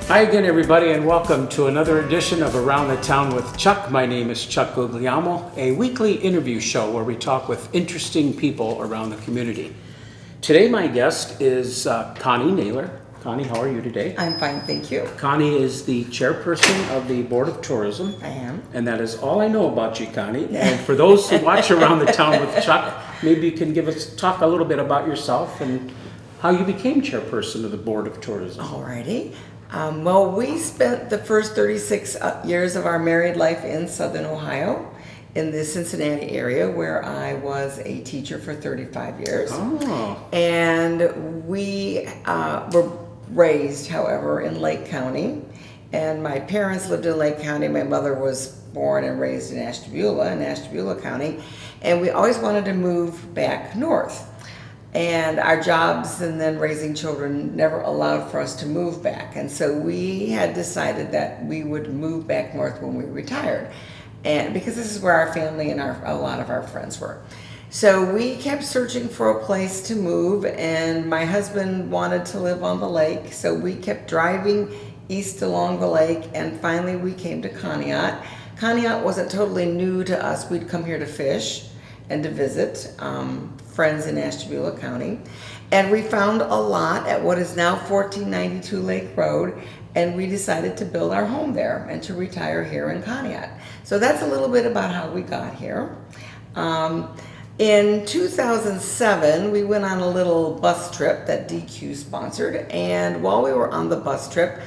Hi again, everybody, and welcome to another edition of Around the Town with Chuck. My name is Chuck Guglielmo, a weekly interview show where we talk with interesting people around the community. Today, my guest is Connie Naylor. Connie, how are you today? I'm fine, thank you. Connie is the chairperson of the Board of Tourism. I am. And that is all I know about you, Connie. And for those who watch Around the Town with Chuck, maybe you can talk a little bit about yourself and how you became chairperson of the Board of Tourism. Alrighty. Well, we spent the first 36 years of our married life in Southern Ohio, in the Cincinnati area, where I was a teacher for 35 years. Oh. And we were raised, however, in Lake County. And my parents lived in Lake County. My mother was born and raised in Ashtabula County. And we always wanted to move back north. And our jobs and then raising children never allowed for us to move back. And so we had decided that we would move back north when we retired. And because this is where our family and a lot of our friends were. So we kept searching for a place to move, and my husband wanted to live on the lake. So we kept driving east along the lake, and finally we came to Conneaut. Conneaut wasn't totally new to us. We'd come here to fish and to visit friends in Ashtabula County. And we found a lot at what is now 1492 Lake Road, and we decided to build our home there and to retire here in Conneaut. So that's a little bit about how we got here. In 2007, we went on a little bus trip that DQ sponsored, and while we were on the bus trip,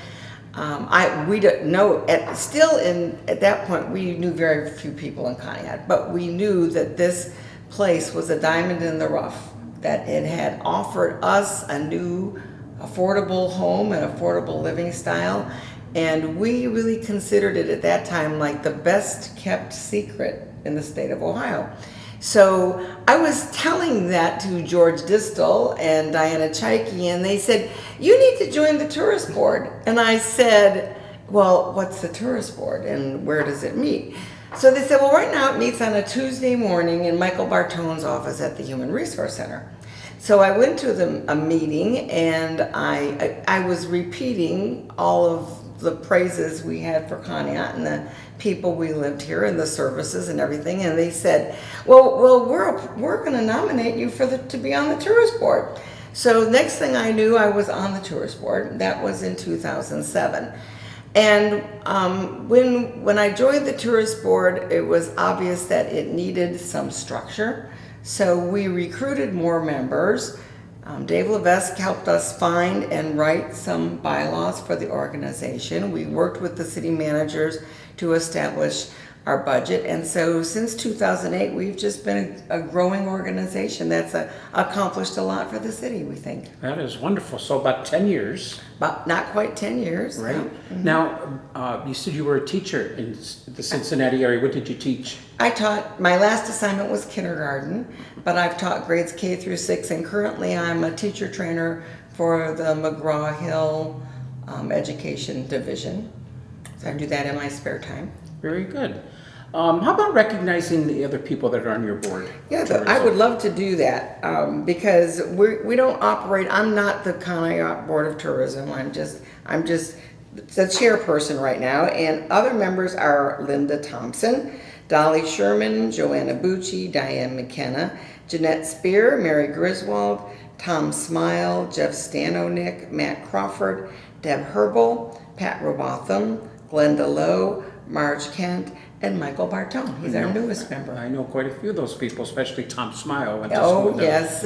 we didn't know, at that point, we knew very few people in Conneaut, but we knew that this place was a diamond in the rough, that it had offered us a new affordable home and affordable living style, and we really considered it at that time like the best kept secret in the state of Ohio. So I was telling that to George Distel and Diana Chaike, and they said, "You need to join the tourist board." And I said, "Well, what's the tourist board and where does it meet?" So they said, "Well, right now it meets on a Tuesday morning in Michael Bartone's office at the Human Resource Center." So I went to a meeting, and I was repeating all of the praises we had for Conneaut and the people we lived here and the services and everything, and they said, well, we're going to nominate you to be on the tourist board. So next thing I knew, I was on the tourist board. That was in 2007. And when I joined the tourist board, it was obvious that it needed some structure. So we recruited more members. Dave Levesque helped us find and write some bylaws for the organization. We worked with the city managers to establish our budget, and so since 2008 we've just been a growing organization that's accomplished a lot for the city, we think. That is wonderful. So about 10 years. But not quite 10 years. Right. No. Mm-hmm. Now, you said you were a teacher in the Cincinnati area. What did you teach? I taught, my last assignment was kindergarten, but I've taught grades K through 6, and currently I'm a teacher trainer for the McGraw-Hill Education Division. So I do that in my spare time. Very good. How about recognizing the other people that are on your board? Yeah, I would love to do that because we don't operate. I'm not the Conneaut Board of Tourism. I'm just the chairperson right now, and other members are Linda Thompson, Dolly Sherman, Joanna Bucci, Diane McKenna, Jeanette Spear, Mary Griswold, Tom Smile, Jeff Stanonick, Matt Crawford, Deb Herbal, Pat Robotham, Glenda Lowe, Marge Kent, and Michael Bartone. He's our newest member. I know quite a few of those people, especially Tom Smile. Oh, yes.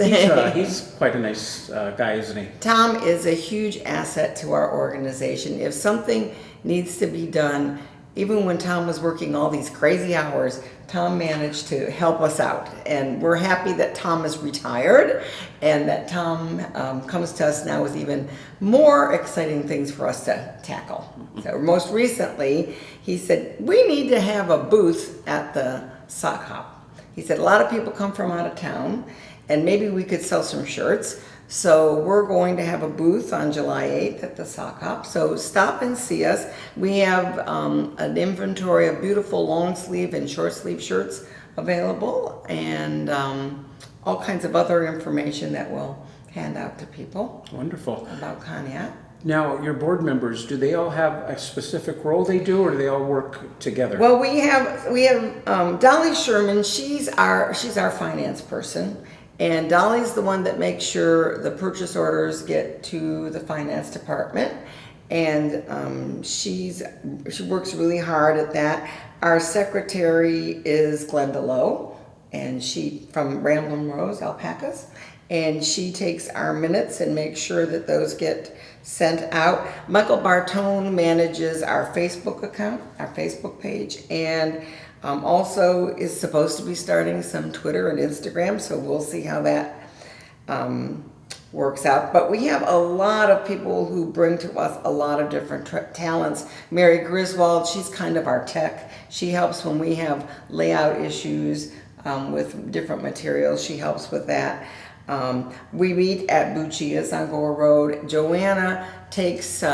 He's quite a nice guy, isn't he? Tom is a huge asset to our organization. If something needs to be done, even when Tom was working all these crazy hours, Tom managed to help us out. And we're happy that Tom is retired and that Tom comes to us now with even more exciting things for us to tackle. So most recently, he said, we need to have a booth at the sock hop. He said, a lot of people come from out of town, and maybe we could sell some shirts. So we're going to have a booth on July 8th at the sock hop. So stop and see us. We have an inventory of beautiful long sleeve and short sleeve shirts available, and all kinds of other information that we'll hand out to people. Wonderful. About Conneaut. Now, your board members, do they all have a specific role they do, or do they all work together? Well, we have Dolly Sherman. She's our finance person, and Dolly's the one that makes sure the purchase orders get to the finance department, and she works really hard at that. Our secretary is Glenda Lowe, and she from Ramblin' Rose Alpacas, and she takes our minutes and makes sure that those get sent out. Michael Bartone manages our Facebook account, our Facebook page, and also is supposed to be starting some Twitter and Instagram, so we'll see how that works out. But we have a lot of people who bring to us a lot of different talents. Mary Griswold, she's kind of our tech. She helps when we have layout issues with different materials. She helps with that. We meet at Buccia's on Gore Road. Joanna takes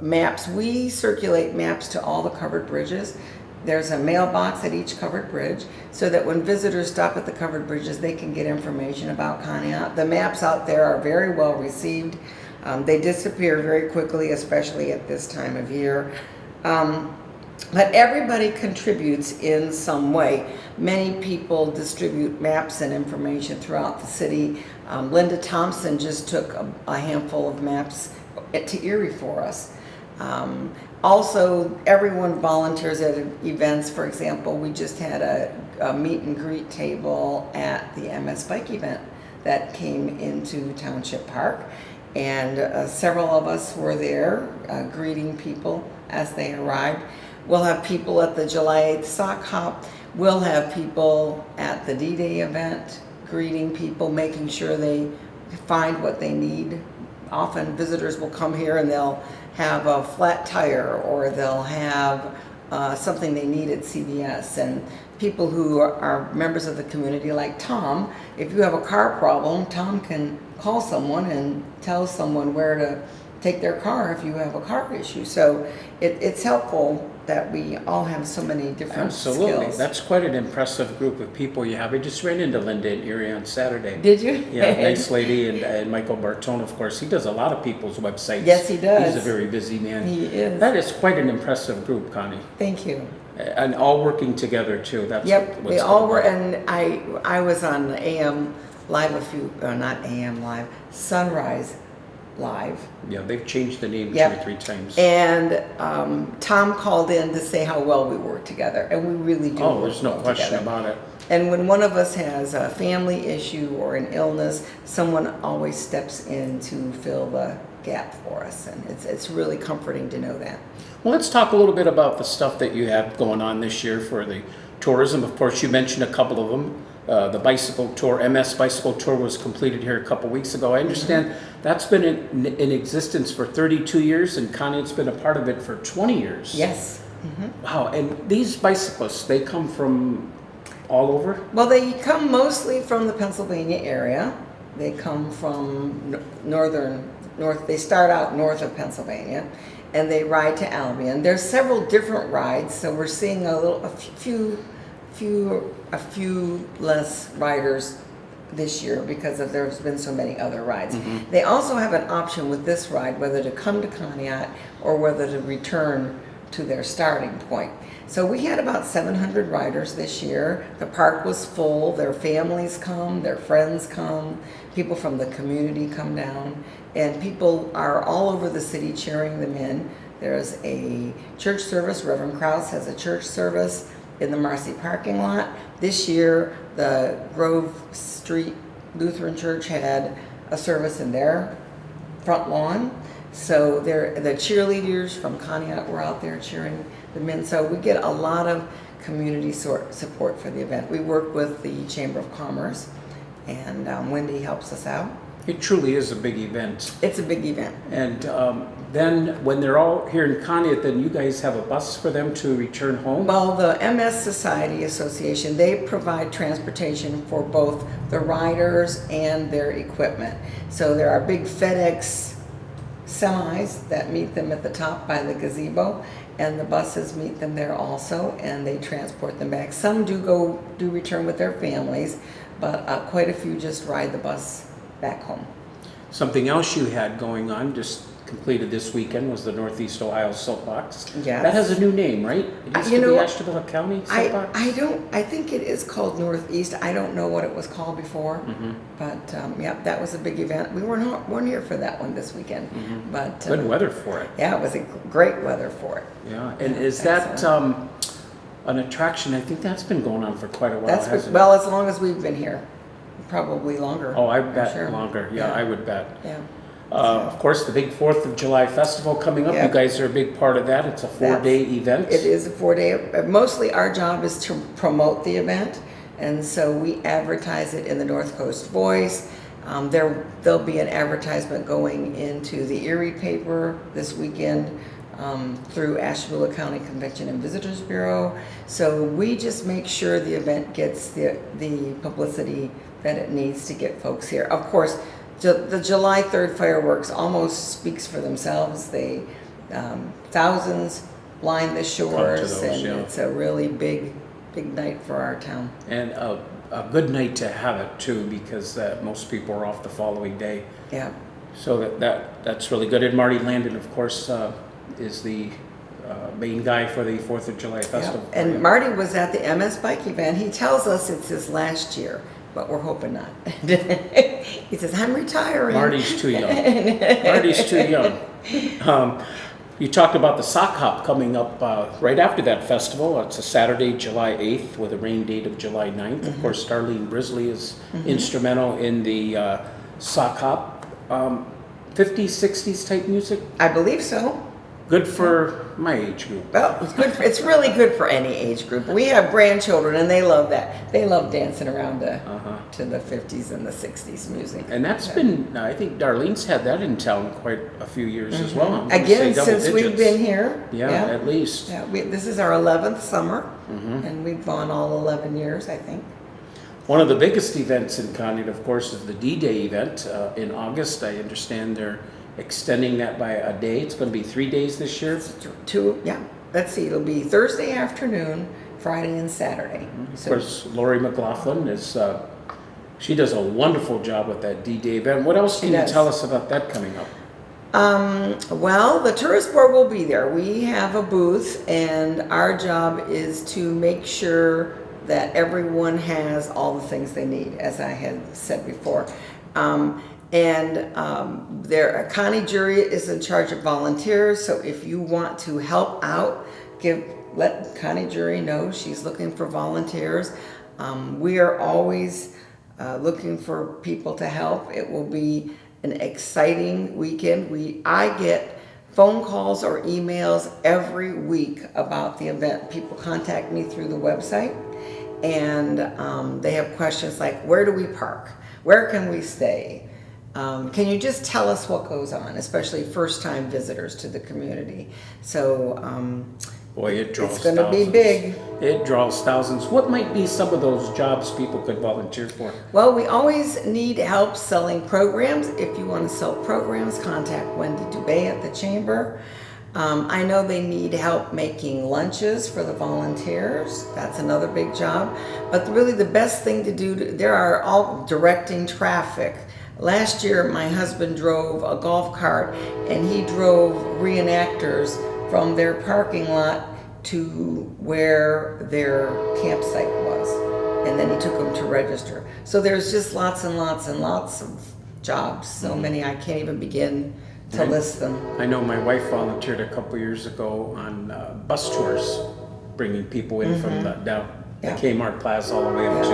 maps. We circulate maps to all the covered bridges. There's a mailbox at each covered bridge so that when visitors stop at the covered bridges, they can get information about Connie. The maps out there are very well received. They disappear very quickly, especially at this time of year. But everybody contributes in some way. Many people distribute maps and information throughout the city. Linda Thompson just took a handful of maps to Erie for us. Also, everyone volunteers at events. For example, we just had a meet and greet table at the MS Bike event that came into Township Park. And several of us were there greeting people as they arrived. We'll have people at the July 8th sock hop. We'll have people at the D-Day event greeting people, making sure they find what they need. Often visitors will come here and they'll have a flat tire, or they'll have something they need at CVS. And people who are members of the community, like Tom, if you have a car problem, Tom can call someone and tell someone where to take their car if you have a car issue. So it's helpful that we all have so many different skills. That's quite an impressive group of people you have. I just ran into Linda in Erie on Saturday. Did you? Yeah, nice lady. And Michael Bartone, of course, he does a lot of people's websites. Yes, he does. He's a very busy man. He is. That is quite an impressive group, Connie. Thank you. And all working together too. That's Yep, they all were. And I was on AM Live not AM Live, Sunrise Live. Yeah, they've changed the name Yep. 2 or 3 times. And Tom called in to say how well we work together, and we really do. Oh, there's no well question together. about it. And when one of us has a family issue or an illness, someone always steps in to fill the gap for us, and it's really comforting to know that. Well, let's talk a little bit about the stuff that you have going on this year for the tourism. Of course, you mentioned a couple of them. The bicycle tour, MS Bicycle Tour, was completed here a couple weeks ago. I understand that's been in existence for 32 years, and Connie, it's been a part of it for 20 years. Yes. Wow, and these bicyclists, they come from all over? Well, they come mostly from the Pennsylvania area. They come from they start out north of Pennsylvania, and they ride to Albion. There's several different rides, so we're seeing a few less riders this year because there's been so many other rides. They also have an option with this ride whether to come to Conneaut or whether to return to their starting point. So we had about 700 riders this year. The park was full. Their families come, their friends come, people from the community come down, and people are all over the city cheering them in. There's a church service. Reverend Krause has a church service in the Marcy parking lot. This year, the Grove Street Lutheran Church had a service in their front lawn. So the cheerleaders from Conneaut were out there cheering them in. So we get a lot of community support for the event. We work with the Chamber of Commerce, and Wendy helps us out. It truly is a big event. It's a big event. And then when they're all here in Conneaut, then you guys have a bus for them to return home? Well, the MS Society Association, they provide transportation for both the riders and their equipment. So there are big FedEx semis that meet them at the top by the gazebo, and the buses meet them there also, and they transport them back. Some do return with their families, but quite a few just ride the bus back home. Something else you had going on, just completed this weekend, was the Northeast Ohio Soapbox. Yes. That has a new name, right? It used to be Ashtabula County Soapbox? I think it is called Northeast. I don't know what it was called before, but yeah, that was a big event. We weren't here for that one this weekend, but Good weather for it. yeah, it was a great weather for it. Yeah, and is that an attraction? I think that's been going on for quite a while, hasn't it? Well, as long as we've been here, probably longer. Oh, I I'm bet sure. longer. Yeah, I would bet. Yeah. Of course, the big 4th of July festival coming up. Yeah. You guys are a big part of that. It's a 4-day event. It is a 4-day. Mostly our job is to promote the event, and so we advertise it in the North Coast Voice. There'll be an advertisement going into the Erie paper this weekend through Ashtabula County Convention and Visitors Bureau. So we just make sure the event gets the publicity that it needs to get folks here. Of course, the July 3rd fireworks almost speaks for themselves. They thousands line the shores, and it's a really big night for our town. And a good night to have it too, because most people are off the following day. Yeah. So that's really good. And Marty Landon, of course, is the main guy for the 4th of July festival. Yeah. And Marty was at the MS Bike event. He tells us it's his last year, but we're hoping not. He says, I'm retiring. Marty's too young. Marty's too young. You talked about the sock hop coming up right after that festival. It's a Saturday, July 8th, with a rain date of July 9th. Of course, Darlene Brisley is instrumental in the sock hop. 50s, 60s type music? I believe so. Good for my age group. Well, it's really good for any age group. We have grandchildren, and they love that. They love dancing around to the 50s and the 60s music. And that's been, I think Darlene's had that in town quite a few years as well. Again, since we've been here. Yeah, at least. Yeah, this is our 11th summer, and we've gone all 11 years, I think. One of the biggest events in Connie, of course, is the D-Day event in August. I understand they're extending that by a day. It's going to be 3 days this year. Let's see, it'll be Thursday afternoon, Friday and Saturday. Of course, Lori McLaughlin she does a wonderful job with that D-Day event. What else can you tell us about that coming up? Well, the tourist board will be there. We have a booth, and our job is to make sure that everyone has all the things they need, as I had said before. A Connie jury is in charge of volunteers, so if you want to help out, let Connie jury know she's looking for volunteers. We are always looking for people to help. It will be an exciting weekend. I get phone calls or emails every week about the event. People contact me through the website, and they have questions like, where do we park? Where can we stay? Can you just tell us what goes on, especially first-time visitors to the community? So boy, it draws it's going to be big. It draws thousands. What might be some of those jobs people could volunteer for? Well, we always need help selling programs. If you want to sell programs, contact Wendy Dubé at the Chamber. I know they need help making lunches for the volunteers. That's another big job. But really the best thing to do, there are all directing traffic. Last year, my husband drove a golf cart, and he drove reenactors from their parking lot to where their campsite was. And then he took them to register. So there's just lots and lots and lots of jobs. So many I can't even begin to list them. I know my wife volunteered a couple years ago on bus tours, bringing people in from down the Kmart Plaza all the way up to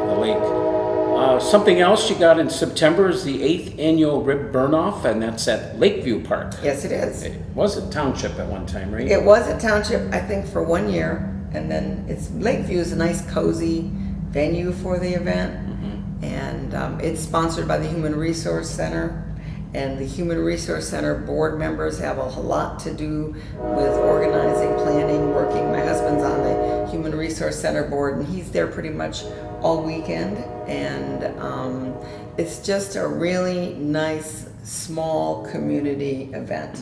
the lake. Something else you got in September is the 8th annual Rib Burn-Off, and that's at Lakeview Park. Yes, it is. It was a township at one time, right? It was a township, I think, for 1 year, and then Lakeview is a nice, cozy venue for the event, and it's sponsored by the Human Resource Center. And the Human Resource Center board members have a lot to do with organizing, planning, working. My husband's on the Human Resource Center board, and he's there pretty much all weekend. And it's just a really nice small community event.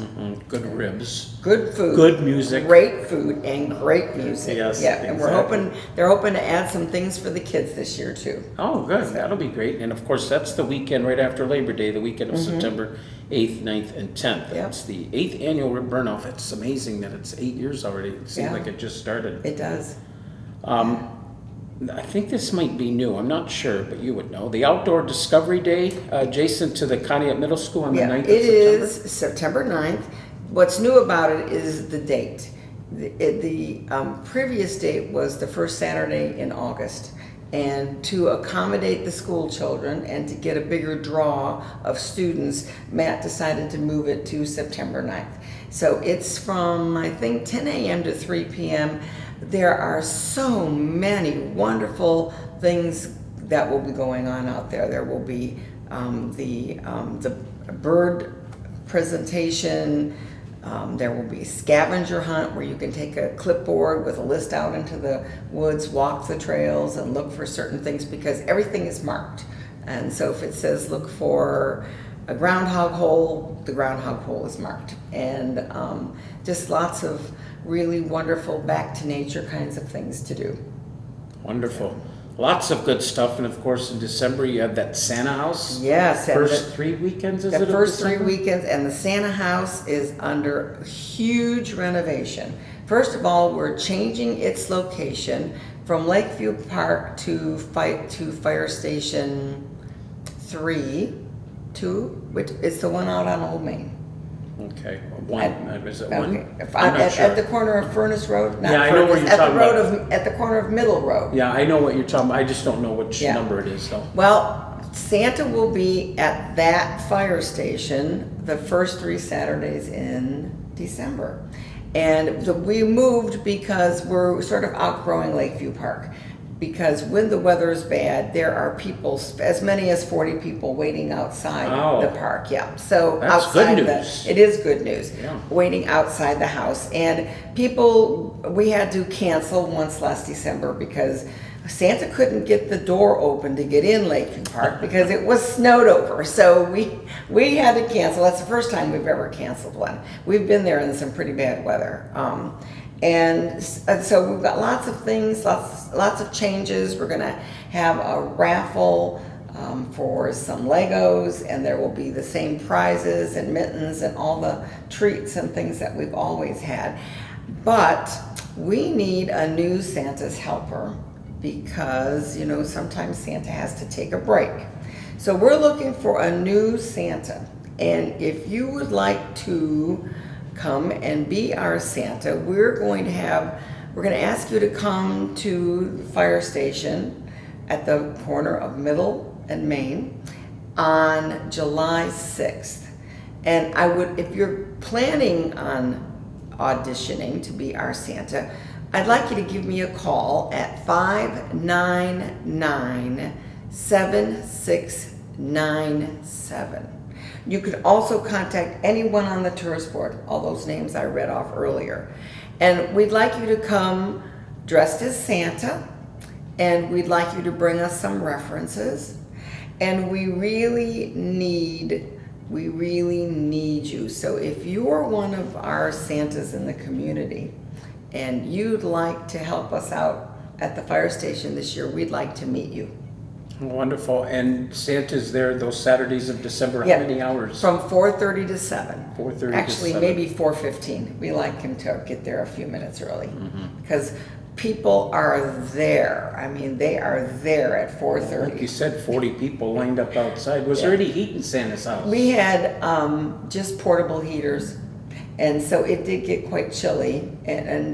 Good ribs. Good food. Good music. Great food and great music. Yes, Yeah, and exactly. they're hoping to add some things for the kids this year too. Oh, good. That'll be great. And of course, that's the weekend right after Labor Day, the weekend of September 8th, 9th, and 10th. Yep. It's the 8th annual rib burn-off. It's amazing that it's 8 years already. It seems Yeah. like it just started. It does. I think this might be new. I'm not sure, but you would know. The Outdoor Discovery Day, adjacent to the Connie Middle School on the 9th of It September. is September 9th. What's new about it is the date. The previous date was the first Saturday in August. And to accommodate the school children and to get a bigger draw of students, Matt decided to move it to September 9th. So it's from, I think, 10 a.m. to 3 p.m. There are so many wonderful things that will be going on out there. There will be the bird presentation. There will be scavenger hunt where you can take a clipboard with a list out into the woods, walk the trails, and look for certain things because everything is marked. And so if it says look for a groundhog hole, the groundhog hole is marked. And just lots of really wonderful back to nature kinds of things to do. Wonderful. Lots of good stuff. And of course, in December, you have that Santa House. Yes. First 3 weekends, is it? The of first 3 December? weekends, and the Santa House is under huge renovation. First of all, we're changing its location from Lakeview Park to Fire Station 3, which is the one out on Old Main. Okay. One. Is it one? Okay. I'm not sure. At the corner of Furnace Road? Not Yeah, I know where Furnace, you're talking about. At the corner of Middle Road. Yeah, I know what you're talking about. I just don't know which Yeah. number it is, though. Well, Santa will be at that fire station the first 3 Saturdays in December. And we moved because we're sort of outgrowing Lakeview Park. Because when the weather is bad, there are people, as many as 40 people waiting outside the park. Yeah, so that's outside good news. it is good news. Yeah. Waiting outside the house, and we had to cancel once last December because Santa couldn't get the door open to get in Lakeview Park because it was snowed over. So we had to cancel. That's the first time we've ever canceled one. We've been there in some pretty bad weather. And so we've got lots of things, lots of changes. We're gonna have a raffle for some Legos, and there will be the same prizes and mittens and all the treats and things that we've always had. But we need a new Santa's helper because, you know, sometimes Santa has to take a break. So we're looking for a new Santa. And if you would like to come and be our Santa, we're going to ask you to come to the fire station at the corner of Middle and Main on July 6th. And if you're planning on auditioning to be our Santa, I'd like you to give me a call at 599-7697. You could also contact anyone on the tourist board, all those names I read off earlier. And we'd like you to come dressed as Santa, and we'd like you to bring us some references. And we really need you. So if you're one of our Santas in the community and you'd like to help us out at the fire station this year, we'd like to meet you. Wonderful. And Santa's there those Saturdays of December. How many hours? From 4:30 to 7. 4:30 to Actually, 7. maybe 4:15. We like him to get there a few minutes early because people are there. I mean, they are there at Like 4:30. you said, 40 people lined up outside. Was there any heat in Santa's house? We had just portable heaters, and so it did get quite chilly.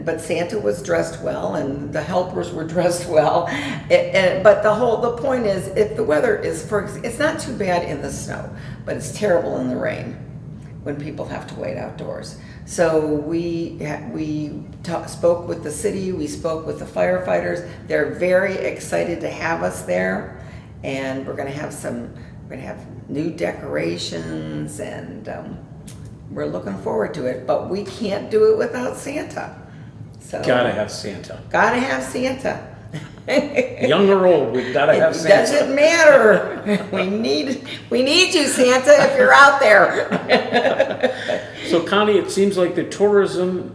But Santa was dressed well, and the helpers were dressed well. But the point is, if the weather is, it's not too bad in the snow, but it's terrible in the rain when people have to wait outdoors. So we spoke with the city, we spoke with the firefighters. They're very excited to have us there, and we're gonna have new decorations, and we're looking forward to it. But we can't do it without Santa. So Gotta have Santa. Gotta have Santa. Young or old, we've got to have It Santa. doesn't matter. We need you, Santa, if you're out there. So Connie, it seems like the tourism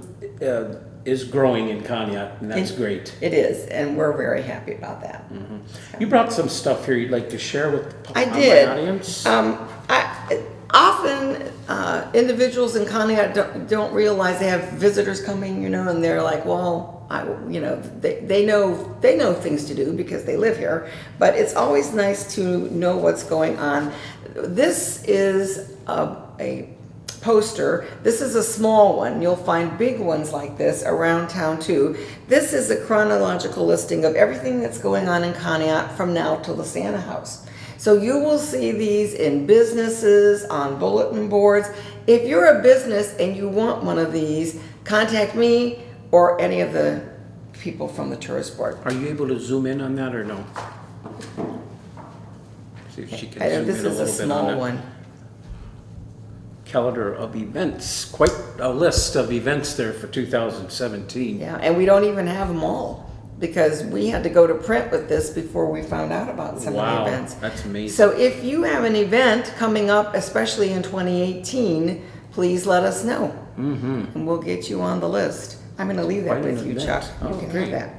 is growing in Conneaut, and that's great. It is, and we're very happy about that. You brought some stuff here you'd like to share with I my did. audience? Often individuals in Conneaut don't realize they have visitors coming, and they're like, well, they know things to do because they live here, but it's always nice to know what's going on. This is a poster. This is a small one. You'll find big ones like this around town too. This is a chronological listing of everything that's going on in Conneaut from now till the Santa house. So you will see these in businesses, on bulletin boards. If you're a business and you want one of these, contact me or any of the people from the tourist board. Are you able to zoom in on that or no? See if she can zoom This in a is little a bit small on it. one. Calendar of events, quite a list of events there for 2017. Yeah, and we don't even have them all because we had to go to print with this before we found out about some of the events. That's amazing. So if you have an event coming up, especially in 2018, please let us know. And we'll get you on the list. I'm going to leave that Quite an with you, event. Chuck. Oh, You can great. have that.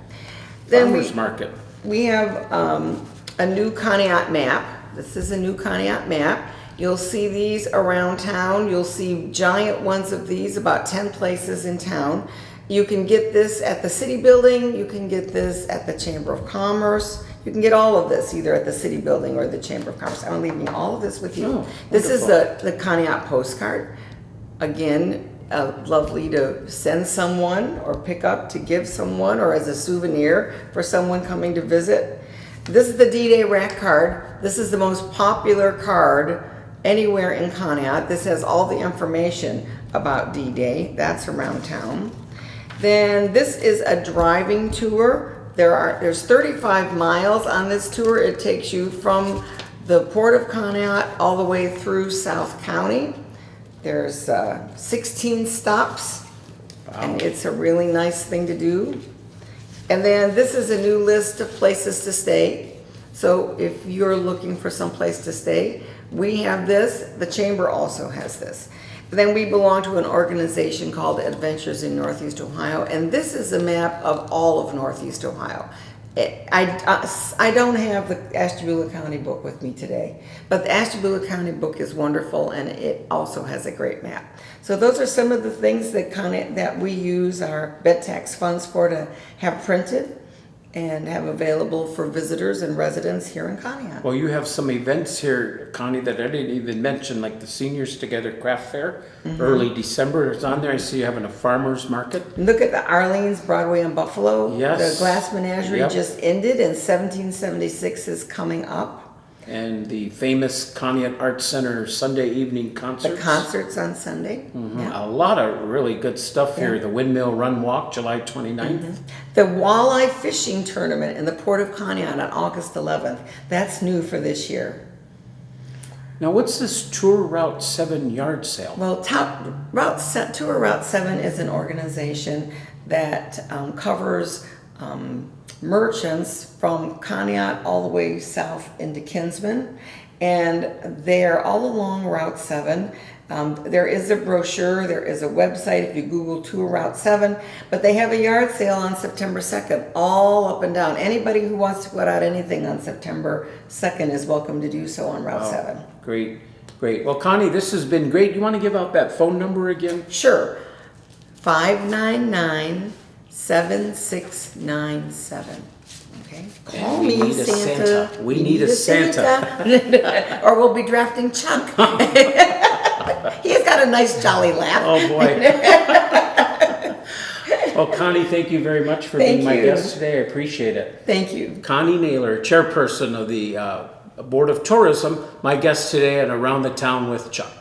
Then Farmers Market. we have a new Conneaut map. This is a new Conneaut map. You'll see these around town. You'll see giant ones of these, about 10 places in town. You can get this at the city building. You can get this at the Chamber of Commerce. You can get all of this either at the city building or the Chamber of Commerce. I'm leaving all of this with you. Oh, this is wonderful. the Conneaut postcard. Again, lovely to send someone or pick up to give someone or as a souvenir for someone coming to visit. This is the D-Day rack card. This is the most popular card anywhere in Conneaut. This has all the information about D-Day. That's around town. Then this is a driving tour. There's 35 miles on this tour. It takes you from the Port of Conneaut all the way through South County. There's 16 stops, and it's a really nice thing to do. And then this is a new list of places to stay. So if you're looking for some place to stay, we have this. The Chamber also has this. Then we belong to an organization called Adventures in Northeast Ohio, and this is a map of all of Northeast Ohio. I don't have the Ashtabula County book with me today, but the Ashtabula County book is wonderful, and it also has a great map. So those are some of the things that we use our bed tax funds for to have printed and have available for visitors and residents here in Conneaut. Well, you have some events here, Connie, that I didn't even mention, like the Seniors Together Craft Fair, early December. It's on there. I see you having a farmer's market. Look at the Arlene's Broadway in Buffalo. Yes. The Glass Menagerie Yep. just ended, and 1776 is coming up. And the famous Conneaut Arts Center Sunday evening The concerts. concerts on Sunday. Yeah. A lot of really good stuff here. Yeah. The Windmill Run Walk, July 29th. The walleye fishing tournament in the Port of Conneaut on August 11th. That's new for this year. Now, what's this Tour Route 7 yard sale? Well, Tour Route 7 is an organization that covers merchants from Conneaut all the way south into Kinsman, and they're all along Route 7. There is a brochure, there is a website if you Google Tour Route 7, but they have a yard sale on September 2nd, all up and down. Anybody who wants to put out anything on September 2nd is welcome to do so on Route 7. Great, great. Well, Connie, this has been great. You want to give out that phone number again? Sure. 599-7697. Okay. Call we me, need a Santa. We need a Santa. Or we'll be drafting Chuck. He's got a nice jolly laugh. Oh, boy. Well, Connie, thank you very much for being my guest today. I appreciate it. Thank you. Connie Naylor, chairperson of the Board of Tourism, my guest today on Around the Town with Chuck.